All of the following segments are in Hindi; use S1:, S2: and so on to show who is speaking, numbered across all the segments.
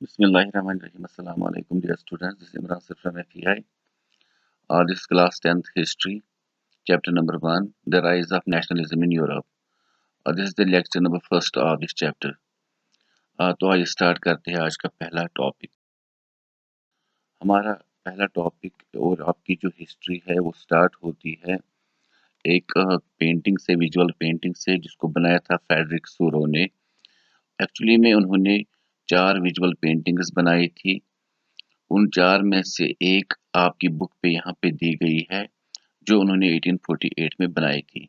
S1: Bismillahirrahmanirrahim. Assalamu alaikum, dear students. This is Imran Sir from FEI. This is class 10th history, chapter number 1, the rise of nationalism in Europe. This is the lecture number first of this chapter. तो आइए स्टार्ट करते हैं आज का पहला टॉपिक। हमारा पहला टॉपिक और आपकी जो हिस्ट्री है वो स्टार्ट होती है एक पेंटिंग से, विजुअल पेंटिंग से, जिसको बनाया था फ्रेडरिक सूरो ने। एक्चुअली में उन्होंने 4 विजुअल पेंटिंग्स बनाई थी। उन 4 में से एक आपकी बुक पे यहाँ पे दी गई है, जो उन्होंने 1848 में बनाई थी।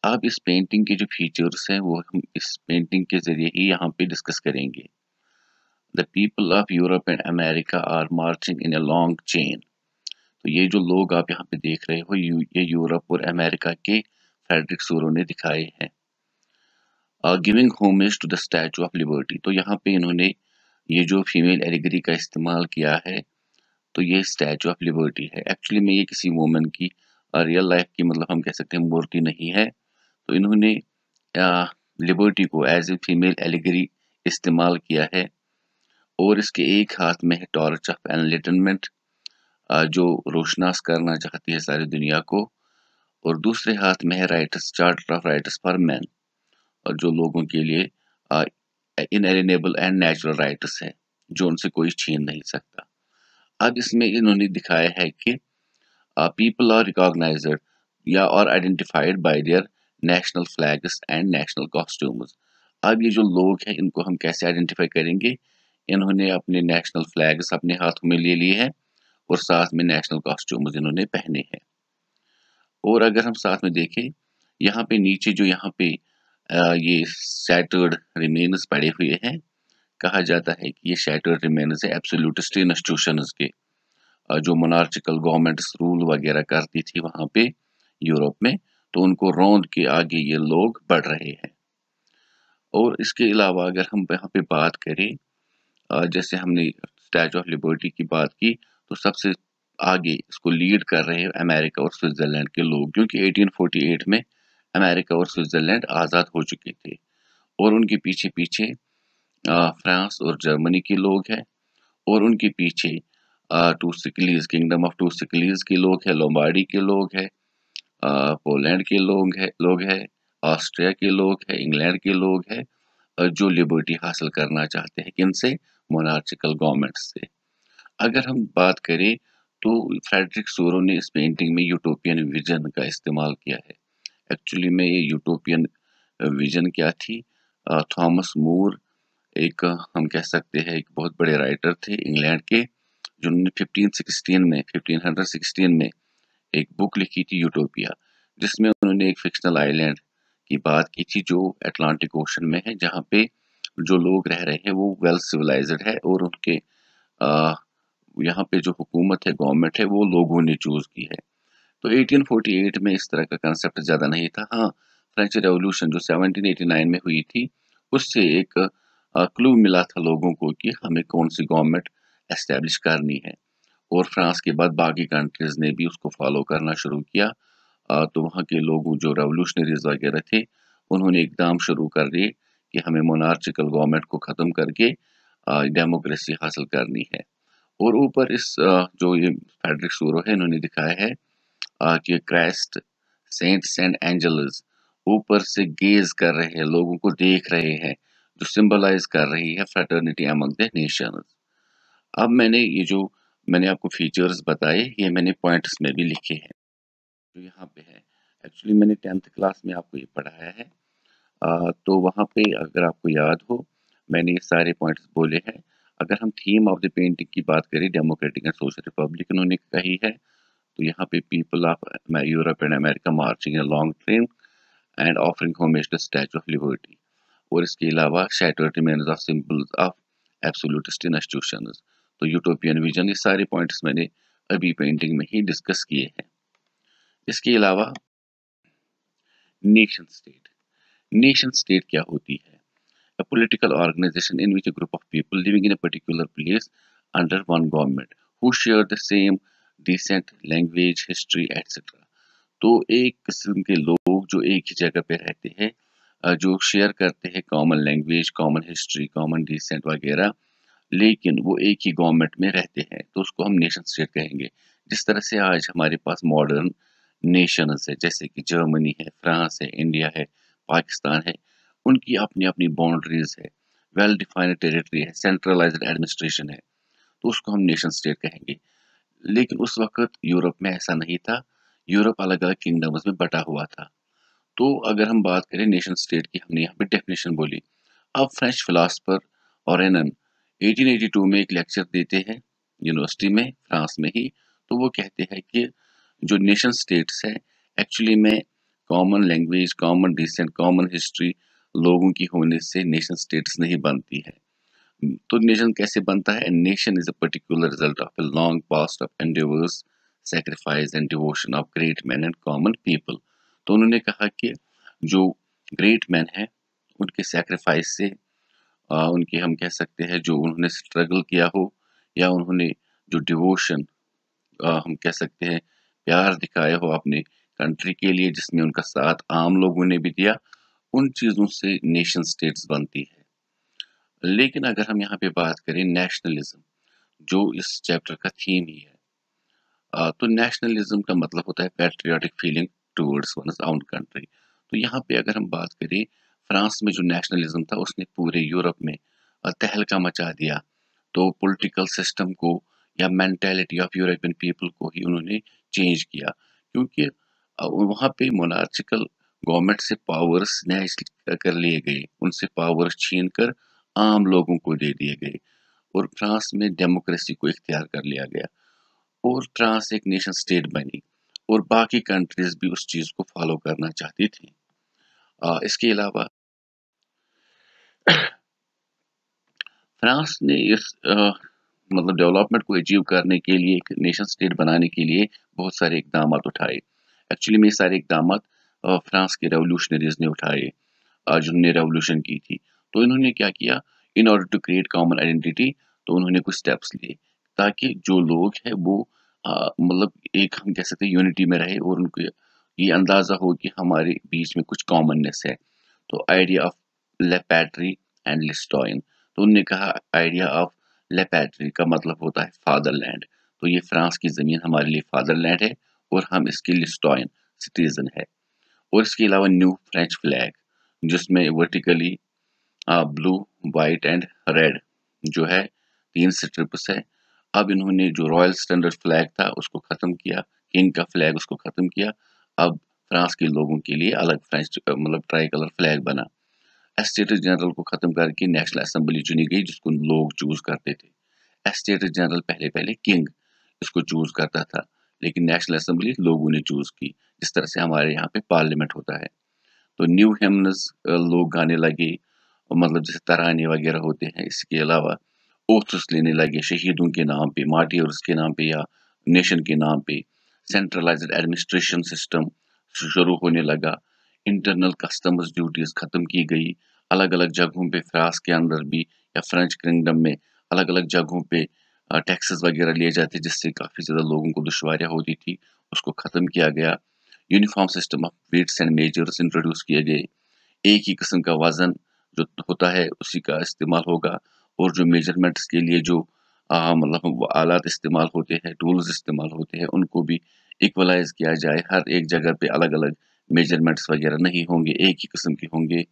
S1: अब इस पेंटिंग के जो फीचर्स हैं वो हम इस पेंटिंग के जरिए ही यहाँ पे डिस्कस करेंगे। The people of Europe and America are marching in a long chain. तो ये जो लोग आप यहाँ पे देख रहे हो, ये यूरोप और अमेरिका के फ्रेडरिक सूरो ने दिखाए हैं। Giving homage to the Statue of Liberty. तो यहाँ पे इन्होंने ये जो फीमेल एलिगरी का इस्तेमाल किया है, तो ये स्टैचू ऑफ लिबर्टी है। एक्चुअली में ये किसी वुमन की रियल लाइफ की, मतलब हम कह सकते हैं, मूर्ति नहीं है। तो इन्होंने लिबर्टी को एज ए फीमेल एलिगरी इस्तेमाल किया है। और इसके एक हाथ में है टॉर्च ऑफ एनलाइटनमेंट, जो रोशनास करना चाहती है सारी दुनिया को, और दूसरे हाथ में है writers, charter of writers for man, और जो लोगों के लिए इनएलिनेबल एंड नेचुरल राइटर्स है, जो उनसे कोई छीन नहीं सकता। अब इसमें इन्होंने दिखाया है कि people are recognized या और identified by there national flags and national costumes. अब ये जो लोग हैं, इनको हम कैसे आइडेंटिफाई करेंगे? इन्होंने अपने नेशनल फ्लैग्स अपने हाथों में ले लिए हैं और साथ में नेशनल कॉस्ट्यूम्स इन्होंने पहने हैं। और अगर हम साथ में देखें, यहाँ पे नीचे जो यहाँ पे ये शैटर्ड रिमेन्स पड़े हुए हैं, कहा जाता है कि ये शैटर्ड रिमेन्स है एब्सोल्यूटिस्ट इंस्टीट्यूशंस के, जो मोनार्चिकल गवर्नमेंट्स रूल वगैरह करती थी वहां पे यूरोप में, तो उनको रौंद के आगे ये लोग बढ़ रहे हैं। और इसके अलावा अगर हम यहाँ पे बात करें, जैसे हमने स्टैचू ऑफ लिबर्टी की बात की, तो सबसे आगे इसको लीड कर रहे हैं अमेरिका और स्विट्जरलैंड के लोग, क्योंकि 1848 में अमेरिका और स्विट्जरलैंड आज़ाद हो चुके थे। और उनके पीछे पीछे फ्रांस और जर्मनी के लोग हैं, और उनके पीछे टू सिकलीज, किंगडम ऑफ टू सिकलीज के लोग हैं, लोम्बार्डी के लोग हैं, पोलैंड के लोग हैं, ऑस्ट्रिया के लोग हैं, इंग्लैंड के लोग हैं, जो लिबर्टी हासिल करना चाहते हैं। किनसे? मोनार्चिकल गवर्नमेंट से। अगर हम बात करें तो फ्रेडरिक सूरो ने इस पेंटिंग में यूटोपियन विजन का इस्तेमाल किया है। एक्चुअली में ये यूटोपियन विजन क्या थी? थॉमस मूर, एक हम कह सकते हैं एक बहुत बड़े राइटर थे इंग्लैंड के, जिन्होंने 1516 में एक बुक लिखी थी यूटोपिया, जिसमें उन्होंने एक फिक्शनल आइलैंड की बात की थी जो अटलांटिक ओशन में है, जहाँ पे जो लोग रह रहे हैं वो वेल सिविलाइज्ड है, और उनके यहाँ पे जो हुकूमत है, गवर्नमेंट है, वो लोगों ने चूज की है। तो 1848 में इस तरह का कंसेप्ट ज्यादा नहीं था। हाँ, फ्रेंच रेवोल्यूशन जो 1789 में हुई थी, उससे एक क्लू मिला था लोगों को कि हमें कौन सी गवर्नमेंट एस्टेब्लिश करनी है, और फ्रांस के बाद बाकी कंट्रीज ने भी उसको फॉलो करना शुरू किया। तो वहाँ के लोग जो रेवोल्यूशनरीज वगैरह थे, उन्होंने इकदाम शुरू कर दिए कि हमें मोनार्चिकल गवर्नमेंट को ख़त्म करके डेमोक्रेसी हासिल करनी है। और ऊपर इस जो ये फ्रेडरिक सूरो है, इन्होंने दिखाया है कि क्राइस्ट, सेंट्स एंड एंजल्स ऊपर से गेज कर रहे हैं, लोगों को देख रहे हैं, जो सिंबलाइज कर रही है फ्रेटर्निटी अमंग द नेशंस। अब मैंने आपको फीचर्स बताए, ये मैंने पॉइंट्स में भी लिखे हैं जो यहाँ पे है। एक्चुअली मैंने 10th क्लास में आपको ये पढ़ाया है, तो वहाँ पे अगर आपको याद हो, मैंने ये सारे पॉइंट्स बोले हैं। अगर हम थीम ऑफ द पेंटिंग की बात करें, डेमोक्रेटिक एंड सोशल रिपब्लिक उन्होंने कही है, तो यहाँ पे people of Europe and America marching in long train and offering homage to Statue of Liberty. और इसके अलावा shattered remains of symbols of absolutist institutions. तो यूटोपियन विजन, ये सारे पॉइंट्स मैंने अभी पेंटिंग में ही डिस्कस किए हैं। इसके अलावा नेशन स्टेट। नेशन स्टेट क्या होती है? A political organization in which a group of people living in a particular place under one government who share the same decent language, history, etc. तो एक किस्म के लोग जो एक ही जगह पे रहते हैं, जो शेयर करते हैं common language, common history, common descent वगैरह, लेकिन वो एक ही गवर्नमेंट में रहते हैं, तो उसको हम नेशन स्टेट कहेंगे। जिस तरह से आज हमारे पास मॉडर्न नेशंस है, जैसे कि जर्मनी है, फ्रांस है, इंडिया है, पाकिस्तान है, उनकी अपनी-अपनी बाउंड्रीज़ है, वेल डिफाइन्ड टेरिटरी है, सेंट्रलाइज्ड एडमिनिस्ट्रेशन है, तो उसको हम नेशन स्टेट कहेंगे। लेकिन उस वक़्त यूरोप में ऐसा नहीं था, यूरोप अलग-अलग किंगडम्स में बँटा हुआ था। तो अगर हम बात करें नेशन स्टेट की, हमने यहाँ पे डेफिनेशन बोली। अब फ्रेंच फिलोसोफर ओरेनन 1882 में एक लेक्चर देते हैं यूनिवर्सिटी में, फ्रांस में ही। तो वो कहते हैं कि जो नेशन स्टेट्स है, एक्चुअली में common language, common descent, common history लोगों की होने से नेशन स्टेट्स नहीं बनती है। तो नेशन कैसे बनता है? Nation is a particular result of a long past of endeavours, sacrifice and devotion of great man and common people. तो उन्होंने कहा कि जो ग्रेट मैन है, उनके सैक्रिफाइस से, उनके हम कह सकते हैं जो उन्होंने स्ट्रगल किया हो, या उन्होंने जो डिवोशन, हम कह सकते हैं प्यार दिखाया हो अपने कंट्री के लिए, जिसमें उनका साथ आम लोगों ने भी दिया, उन चीज़ों से नेशन स्टेट्स बनती है। लेकिन अगर हम यहाँ पे बात करें नेशनलिज्म, जो इस चैप्टर का थीम ही है, तो नेशनलिज्म का मतलब होता है patriotic feeling towards one's own country. तो यहाँ पे अगर हम बात करें, फ्रांस में जो नेशनलिज्म था उसने पूरे यूरोप में तहलका मचा दिया। तो पॉलिटिकल सिस्टम को या मेंटालिटी ऑफ यूरोपियन पीपल को ही उन्होंने चेंज किया, क्योंकि वहाँ पे मोनार्चिकल गवर्नमेंट से पावर्स स्नैच कर लिए गए, उनसे पावर्स छीन कर आम लोगों को दे दिए गए, और फ्रांस में डेमोक्रेसी को इख्तियार कर लिया गया, और फ्रांस एक नेशन स्टेट बनी, और बाकी कंट्रीज भी उस चीज को फॉलो करना चाहती थी। इसके अलावा फ्रांस ने इस मतलब डेवलपमेंट को अचीव करने के लिए, एक नेशन स्टेट बनाने के लिए बहुत सारे इकदाम उठाए। एक्चुअली में ये सारे इकदाम फ्रांस के रेवोल्यूशनरीज ने उठाए, जिन्होंने रेवोल्यूशन की थी। तो इन्होंने क्या किया, in order to create common identity, तो उन्होंने कुछ स्टेप्स लिए ताकि जो लोग हैं वो मतलब एक हम कह सकते हैं यूनिटी में रहे, और उनको ये अंदाजा हो कि हमारे बीच में कुछ कॉमननेस है। तो आइडिया ऑफ लेपैट्री एंड लिस्टॉइन, तो उन्होंने कहा आइडिया ऑफ लेपैट्री का मतलब होता है फादरलैंड। तो ये फ्रांस की ज़मीन हमारे लिए फादरलैंड है, और हम इसके लिस्टॉइन सिटीजन है। और इसके अलावा न्यू फ्रेंच फ्लैग, जिसमें vertically blue, white and red जो है, 3 स्ट्रिप्स है। अब इन्होंने जो रॉयल स्टैंडर्ड फ्लैग था उसको ख़त्म किया, किंग का फ्लैग उसको ख़त्म किया। अब फ्रांस के लोगों के लिए अलग फ्रेंच मतलब ट्राई कलर फ्लैग बना। एस्टेट्स जनरल को ख़त्म करके नेशनल असेंबली चुनी गई, जिसको लोग चूज़ करते थे। एस्टेट्स जनरल पहले पहले किंग इसको चूज़ करता था, लेकिन नेशनल असेंबली लोगों ने चूज़ की, जिस तरह से हमारे यहाँ पे पार्लियामेंट होता है। तो न्यू हिम्न्स लोग गाने लगे, मतलब जैसे तराने वगैरह होते हैं। इसके अलावा ओथ्स लेने लगे शहीदों के नाम पे, मार्टियर्स के नाम पे, या नेशन के नाम पे। सेंट्रलाइज्ड एडमिनिस्ट्रेशन सिस्टम शुरू होने लगा। इंटरनल कस्टम्स ड्यूटीज खत्म की गई। अलग अलग जगहों पे फ्रांस के अंदर भी या फ्रेंच किंगडम में अलग अलग जगहों पे टैक्सेस वगैरह लिए जाते, जिससे काफ़ी ज़्यादा लोगों को दुश्वारियाँ होती थी, उसको ख़त्म किया गया। Uniform system of weights and measures introduce किए गए। एक ही किस्म का वजन जो होता है उसी का इस्तेमाल होगा, और जो मेजरमेंट्स के लिए जो मतलब आलात इस्तेमाल होते हैं, टूल्स इस्तेमाल होते हैं, उनको भी इक्वलाइज किया जाए। हर एक जगह पे अलग अलग मेजरमेंट्स वगैरह नहीं होंगे, एक ही किस्म के होंगे।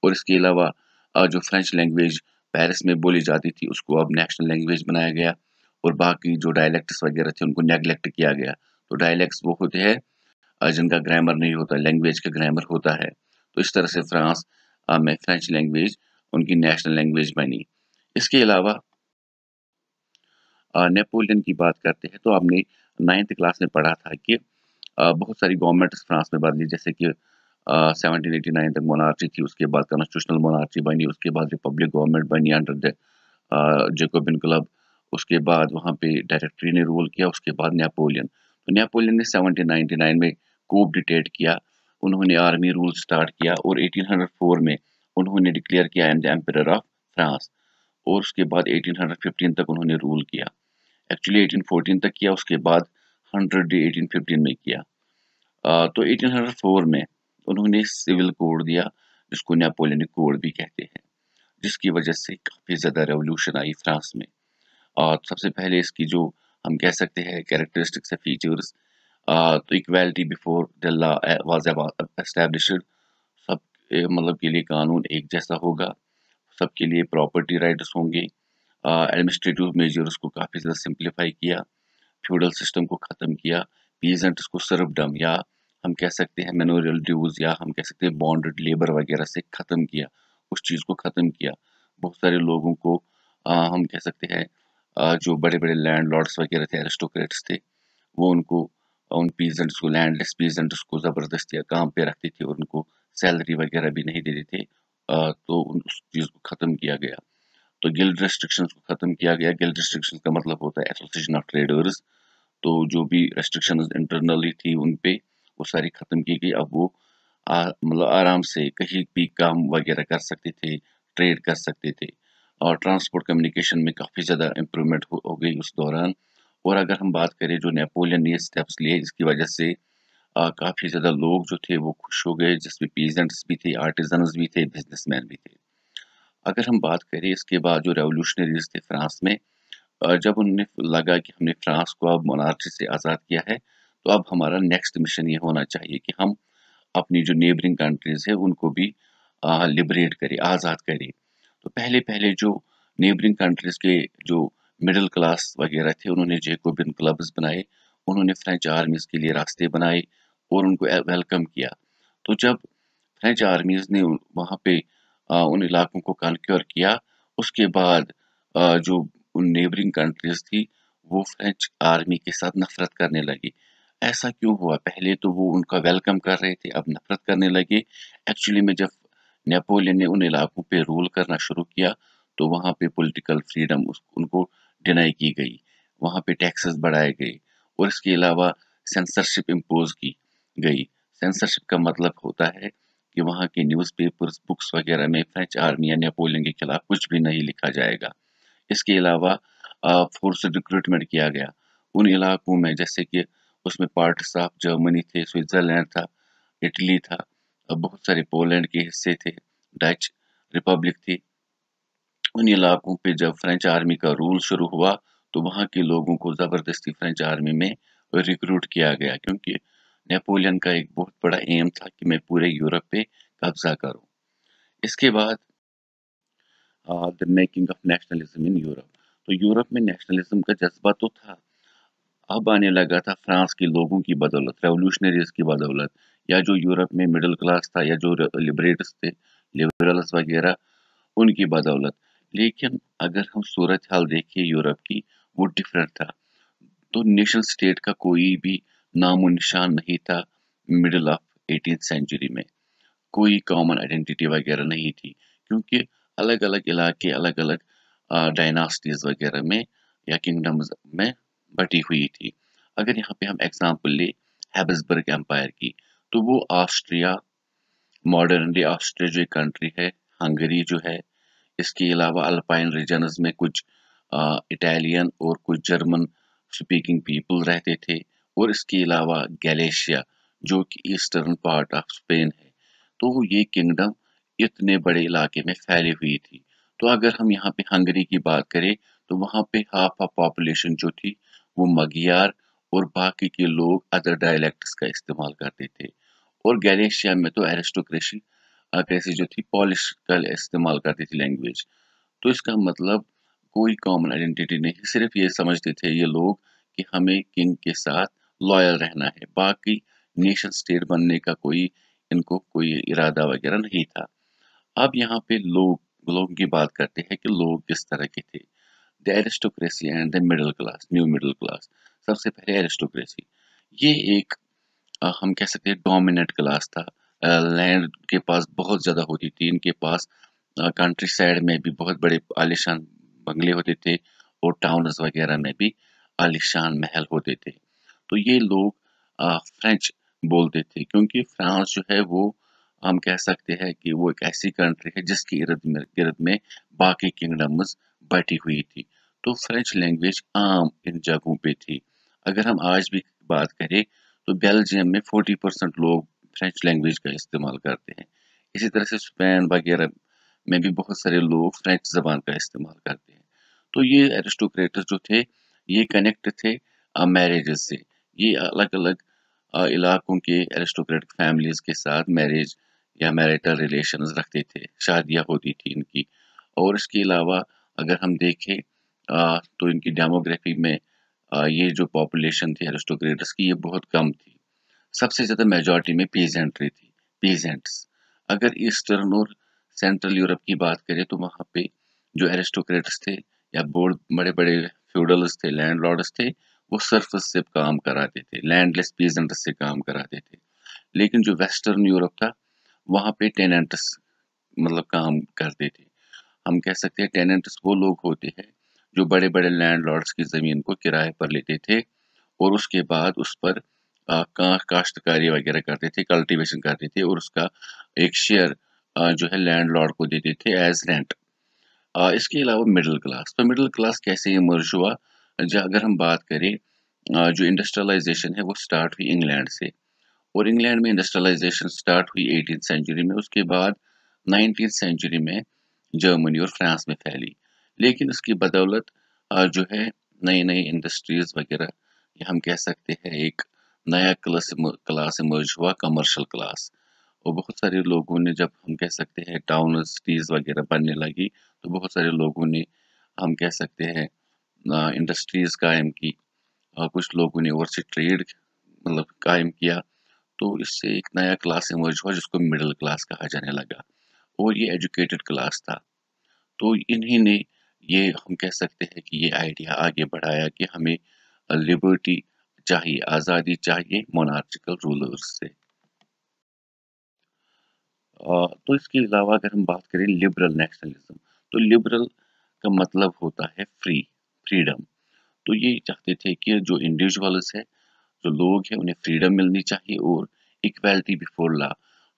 S1: और इसके अलावा जो फ्रेंच लैंग्वेज पेरिस में बोली जाती थी उसको अब नेशनल लैंग्वेज बनाया गया, और बाकी जो डायलेक्ट्स वगैरह थे उनको नेग्लेक्ट किया गया। तो डायलेक्ट्स वो होते हैं जिनका ग्रामर नहीं होता, लैंग्वेज का ग्रामर होता है। तो इस तरह से फ्रांस में फ्रेंच लैंग्वेज उनकी नेशनल लैंग्वेज बनी। इसके अलावा नेपोलियन की बात करते हैं, तो आपने 9th क्लास में पढ़ा था कि बहुत सारी गवर्नमेंट्स फ्रांस में बदली, जैसे कि 1789 तक मोनार्ची थी, उसके बाद कॉन्स्टिट्यूशनल मोनार्ची बनी, उसके बाद रिपब्लिक गवर्नमेंट बनी अंडर द जैकोबिन क्लब, उसके बाद वहाँ पे डायरेक्टरी ने रूल किया, उसके बाद नेपोलियन। तो नेपोलियन ने 1799 में कूप डिटेट किया, उन्होंने आर्मी रूल स्टार्ट किया, और 1804 में उन्होंने डिक्लेयर किया I am the emperor of France, और उसके बाद 1815 तक उन्होंने रूल किया। एक्चुअली 1814 तक किया, उसके बाद 100 डे 1815 में किया। तो 1804 में उन्होंने सिविल कोड दिया, जिसको नेपोलियनिक कोड भी कहते हैं। जिसकी वजह से काफ़ी ज़्यादा रेवोल्यूशन आई फ्रांस में। और सबसे पहले इसकी जो हम कह सकते हैं कैरेक्टरिस्टिक्स है, फीचर्स, तो equality before the law was established. सब मतलब के लिए कानून एक जैसा होगा, सबके लिए प्रॉपर्टी राइट्स होंगे। एडमिनिस्ट्रेटिव मेजर्स को काफ़ी ज़्यादा सिंप्लीफाई किया, फ्यूडल सिस्टम को ख़त्म किया, पीजेंट्स को सर्वडम या हम कह सकते हैं मैनुअल ड्यूज या हम कह सकते हैं बॉन्डेड लेबर वगैरह से ख़त्म किया, उस चीज़ को ख़त्म किया। बहुत सारे लोगों को हम कह सकते हैं जो बड़े-बड़े लैंडलॉर्ड्स वगैरह थे, एरिस्टोक्रेट्स थे, वो उनको उन पीजेंट्स को, लैंडलेस पीजेंट्स को ज़बरदस्ती काम पे रखते थे और उनको सैलरी वगैरह भी नहीं देते थे। तो उस चीज़ को ख़त्म किया गया। तो गिल्ड रेस्ट्रिक्शंस को ख़त्म किया गया। गिल्ड रेस्ट्रिक्शंस का मतलब होता है एसोसिएशन ऑफ ट्रेडर्स। तो जो भी रेस्ट्रिक्शंस इंटरनली थी उन पे वो सारी ख़त्म की गई। अब वो मतलब आराम से कहीं भी काम वगैरह कर सकते थे, ट्रेड कर सकते थे। और ट्रांसपोर्ट कम्युनिकेशन में काफ़ी ज़्यादा इम्प्रूवमेंट हो गई उस दौरान। और अगर हम बात करें जो नेपोलियन ने ये स्टेप्स लिए, इसकी वजह से काफ़ी ज़्यादा लोग जो थे वो खुश हो गए, जिसमें पीजेंट्स भी थे, आर्टिजन्स भी थे, बिजनेसमैन भी थे। अगर हम बात करें इसके बाद जो रेवोल्यूशनरीज थे फ्रांस में, जब उन्हें लगा कि हमने फ्रांस को अब मोनार्ची से आज़ाद किया है, तो अब हमारा नेक्स्ट मिशन ये होना चाहिए कि हम अपनी जो नेबरिंग कंट्रीज है उनको भी लिबरेट करें, आज़ाद करें। तो पहले-पहले जो नेबरिंग कंट्रीज के जो मिडिल क्लास वगैरह थे, उन्होंने जैकोबिन क्लब्स बनाए, उन्होंने फ्रेंच आर्मीज के लिए रास्ते बनाए और उनको वेलकम किया। तो जब फ्रेंच आर्मीज ने वहाँ पे उन इलाकों को कॉन्क्योर किया, उसके बाद जो उन नेबरिंग कंट्रीज थी, वो फ्रेंच आर्मी के साथ नफरत करने लगी। ऐसा क्यों हुआ? पहले तो वो उनका वेलकम कर रहे थे, अब नफरत करने लगे। एक्चुअली में जब नेपोलियन ने उन इलाकों पे रूल करना शुरू किया, तो वहाँ पे पॉलिटिकल फ्रीडम उनको डिनाई की गई, वहाँ पे टैक्सेस बढ़ाए गए और इसके अलावा सेंसरशिप इम्पोज की गई। सेंसरशिप का मतलब होता है कि वहाँ के न्यूज़पेपर्स, बुक्स वगैरह में फ्रेंच आर्मी या नेपोलियन के खिलाफ कुछ भी नहीं लिखा जाएगा। इसके अलावा फोर्स रिक्रूटमेंट किया गया उन इलाकों में, जैसे कि उसमें पार्ट्स ऑफ जर्मनी थे, स्विट्जरलैंड था, इटली था, बहुत सारे पोलैंड के हिस्से थे, डच रिपब्लिक थी। उन इलाकों पे जब फ्रेंच आर्मी का रूल शुरू हुआ, तो वहाँ के लोगों को ज़बरदस्ती फ्रेंच आर्मी में रिक्रूट किया गया, क्योंकि नेपोलियन का एक बहुत बड़ा एम था कि मैं पूरे यूरोप पे कब्जा करूं। इसके बाद the making of nationalism in Europe. तो यूरोप में नेशनलिज्म का जज्बा तो था, अब आने लगा था फ्रांस के लोगों की बदौलत, रेवोल्यूशनरीज की बदौलत, या जो यूरोप में मिडिल क्लास था या जो लिबरेटर्स थे, लिबरल्स वगैरह, उनकी बदौलत। लेकिन अगर हम सूरत हाल देखिए यूरोप की, वो डिफरेंट था। तो नेशन स्टेट का कोई भी नामो निशान नहीं था मिडिल ऑफ 18th सेंचुरी में। कोई कॉमन आइडेंटिटी वगैरह नहीं थी, क्योंकि अलग-अलग इलाके अलग-अलग डायनास्टीज वगैरह में या किंगडम्स में बटी हुई थी। अगर यहाँ पे हम एग्जांपल ले हैबिसबर्ग एम्पायर की, तो वो ऑस्ट्रिया, मॉडर्न डे ऑस्ट्रिया जो कंट्री है, हंगरी जो है, इसके अलावा अल्पाइन रीजन्स में कुछ इटालियन और कुछ जर्मन स्पीकिंग पीपल रहते थे, और इसके अलावा गैलेशिया जो कि ईस्टर्न पार्ट ऑफ स्पेन है। तो ये किंगडम इतने बड़े इलाके में फैली हुई थी। तो अगर हम यहाँ पे हंगरी की बात करें, तो वहाँ पे हाफ ऑफ पॉपुलेशन जो थी वो मगियार और बाकी के लोग अदर डायलेक्ट्स का इस्तेमाल करते थे। और गैलेशिया में तो एरिस्टोक्रेसी कैसी जो थी पॉलिश का इस्तेमाल करती थी लैंग्वेज। तो इसका मतलब कोई कॉमन आइडेंटिटी नहीं, सिर्फ ये समझते थे ये लोग कि हमें किंग के साथ लॉयल रहना है, बाकी नेशन स्टेट बनने का कोई इनको कोई इरादा वगैरह नहीं था। अब यहाँ पे लोगों की बात करते हैं कि लोग किस तरह के थे। The aristocracy and the middle class, new middle class. सबसे पहले एरिस्टोक्रेसी, ये एक हम कह सकते हैं डोमिनेंट क्लास था। लैंड के पास बहुत ज्यादा होती थी, इनके पास कंट्री साइड में भी बहुत बड़े आलीशान बंगले होते थे और टाउन्स वगैरह में भी आलीशान महल होते थे। तो ये लोग फ्रेंच बोलते थे, क्योंकि फ्रांस जो है वो हम कह सकते हैं कि वो एक ऐसी कंट्री है जिसके इर्द में बाकी किंगडम्स बटी हुई थी। तो फ्रेंच लैंग्वेज आम इन जगहों पे थी। अगर हम आज भी बात करें, तो बेल्जियम में 40% लोग फ्रेंच लैंग्वेज का इस्तेमाल करते हैं। इसी तरह से स्पेन वगैरह में भी बहुत सारे लोग फ्रेंच ज़बान का इस्तेमाल करते हैं। तो ये एरिस्टोक्रेट्स जो थे, ये कनेक्ट थे मैरेजेस से। ये अलग-अलग इलाकों के एरिस्टोक्रेटिक फैमिलीज़ के साथ मैरिज या मैरिटल रिलेशंस रखते थे, शादियाँ होती थी इनकी। और इसके अलावा अगर हम देखें तो इनकी डेमोग्राफी में ये जो पॉपुलेशन थी एरिस्टोक्रेट्स की, ये बहुत कम थी। सबसे ज़्यादा मेजॉरिटी में पीजेंट्री थी, पीजेंट्स। अगर ईस्टर्न और सेंट्रल यूरोप की बात करें तो वहाँ पे जो एरिस्टोक्रेट्स थे या बहुत बड़े-बड़े फ्यूडल्स थे, लैंडलॉर्ड्स थे, वो सर्फस से काम कराते थे, लैंडलेस पीजेंट्स से काम कराते थे। लेकिन जो वेस्टर्न यूरोप था, वहाँ पे टेनेंट्स मतलब काम करते थे। हम कह सकते हैं टेनेंट्स वो लोग होते हैं, जो बड़े-बड़े लैंडलॉर्ड्स की ज़मीन को किराए पर लेते थे और उसके बाद उस पर काश्तकारी वगैरह करते थे, कल्टीवेशन करते थे और उसका एक शेयर जो है लैंडलॉर्ड को देते थे एज़ रेंट। इसके अलावा मिडल क्लास, तो मिडल क्लास कैसे इमर्ज हुआ? अगर हम बात करें जो इंडस्ट्रियलाइज़ेशन है वो स्टार्ट हुई इंग्लैंड से और इंग्लैंड में इंडस्ट्रियलाइज़ेशन स्टार्ट हुई 18th सेंचुरी में, उसके बाद 19th सेंचुरी में जर्मनी और फ्रांस में फैली। लेकिन उसकी बदौलत जो है नई-नई इंडस्ट्रीज़ वगैरह, या हम कह सकते हैं एक नया क्लास इमर्ज हुआ, कमर्शियल क्लास। और बहुत सारे लोगों ने, जब हम कह सकते हैं टाउन सिटीज़ वगैरह बनने लगी, तो बहुत सारे लोगों ने, हम कह सकते हैं इंडस्ट्रीज़ कायम की। कुछ लोगों ने ओवरसी ट्रेड मतलब कायम किया। तो इससे एक नया क्लास इमर्ज हुआ जिसको मिडिल क्लास कहा जाने लगा और ये एजुकेटेड क्लास था। तो इन्हीं ने ये, हम कह सकते हैं कि ये आइडिया आगे बढ़ाया कि हमें लिबर्टी चाहिए, आज़ादी चाहिए मोनार्चिकल रूलर्स से। तो इसके अलावा अगर हम बात करें लिबरल नेशनलिज्म, तो लिबरल का मतलब होता है फ्री, फ्रीडम। तो ये चाहते थे कि जो इंडिविजुअल्स है, जो लोग हैं, उन्हें फ्रीडम मिलनी चाहिए और इक्वालिटी बिफोर लॉ,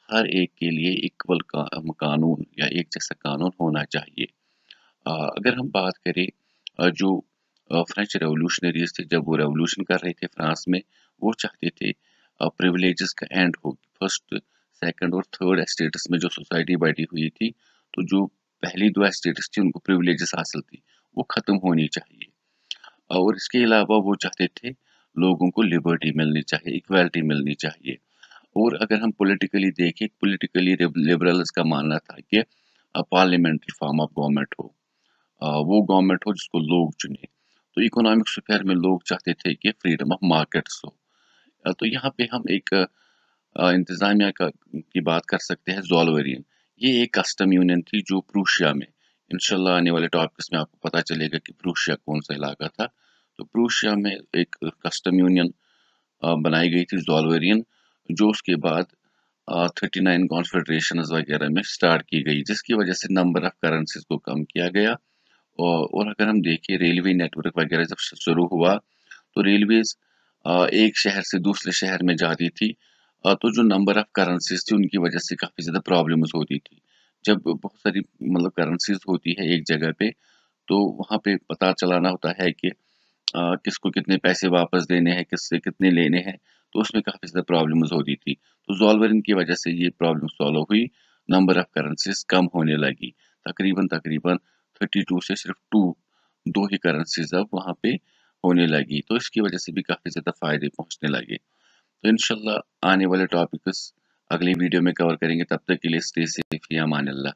S1: हर एक के लिए इक्वल कानून या एक जैसा कानून होना चाहिए। अगर हम बात करें जो फ्रेंच रेवोल्यूशनरीज थे, जब वो रेवोल्यूशन कर रहे थे फ्रांस में, वो चाहते थे प्रिविलेजेस का एंड हो। फर्स्ट, सेकंड और थर्ड स्टेटस में जो सोसाइटी बैठी हुई थी, तो जो पहली दो स्टेटस थी उनको प्रिविलेजेस हासिल थी, वो खत्म होनी चाहिए। और इसके अलावा वो चाहते थे लोगों को लिबर्टी मिलनी चाहिए, इक्वालिटी मिलनी चाहिए। और अगर हम पॉलिटिकली देखें, पॉलिटिकली लिबरल्स का मानना था कि पार्लियामेंट्री फॉर्म ऑफ गवर्नमेंट हो, वो गवर्नमेंट हो जिसको लोग चुने। तो इकोनॉमिक स्फीयर में लोग चाहते थे कि फ्रीडम ऑफ मार्केट्स हो। तो यहाँ पे हम एक इंतज़ामिया की बात कर सकते हैं, ज़ोल्वेरियन। ये एक कस्टम यूनियन थी जो प्रूशिया में, इंशाल्लाह आने वाले टॉपिक्स में आपको पता चलेगा कि प्रूशिया कौन-सा इलाका था। तो प्रूशिया में एक कस्टम यूनियन बनाई गई थी, ज़ोल्वेरियन, जो उसके बाद 39 कॉन्फ़ेडरेशंस वगैरह में स्टार्ट की गई, जिसकी वजह से नंबर ऑफ करेंसीज़ को कम किया गया। और अगर हम देखें रेलवे नेटवर्क वगैरह जब शुरू हुआ, तो रेलवेज़ एक शहर से दूसरे शहर में जाती थी। तो जो नंबर ऑफ करेंसीज़ थी उनकी वजह से काफ़ी ज़्यादा प्रॉब्लम्स होती थी। जब बहुत सारी मतलब करेंसीज़ होती है एक जगह पे, तो वहाँ पे पता चलाना होता है कि किसको कितने पैसे वापस देने हैं, किससे कितने लेने हैं, तो उसमें काफ़ी ज़्यादा प्रॉब्लम्स होती थी। तो ज़ोल्वेरियन की वजह से ये प्रॉब्लम सॉल्व हुई, नंबर ऑफ करेंसीज़ कम होने लगी। तकरीबन 32 से सिर्फ़ 2 ही करेंसीज़ अब वहाँ पे होने लगी। तो इसकी वजह से भी काफ़ी ज़्यादा फ़ायदे पहुँचने लगे। तो इंशाल्लाह आने वाले टॉपिक्स अगली वीडियो में कवर करेंगे। तब तक के लिए स्टे सेफ, या अमान अल्लाह।